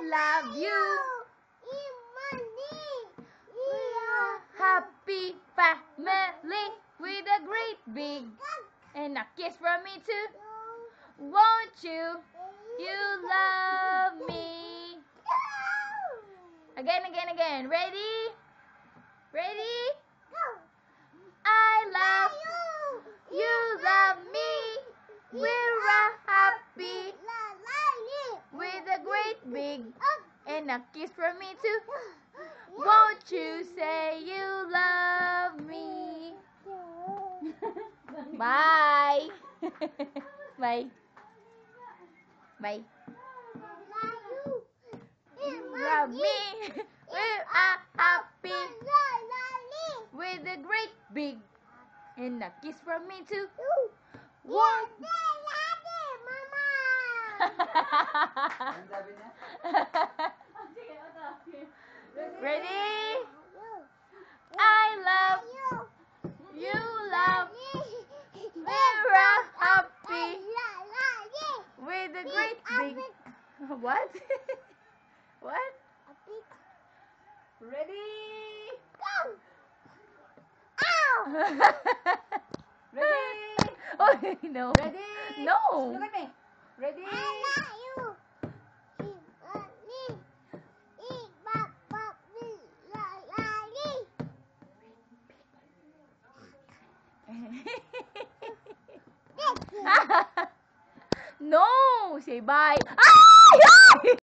love you. We are happy family with a great big and a kiss from me too. Won't you? You love me. Again. Ready? Ready? I love you. You love me. We're a happy with a great big and a kiss from me too. Won't you say you love me? Bye. Bye. Bye. You love me. We're a happy with a great big and a kiss from me too. Won't Ready? I love you. Love. We're a happy with a great big. What? What? Ready? Ready? Oh no. Ready? No. Look at me. Ready? No, say bye. Ay!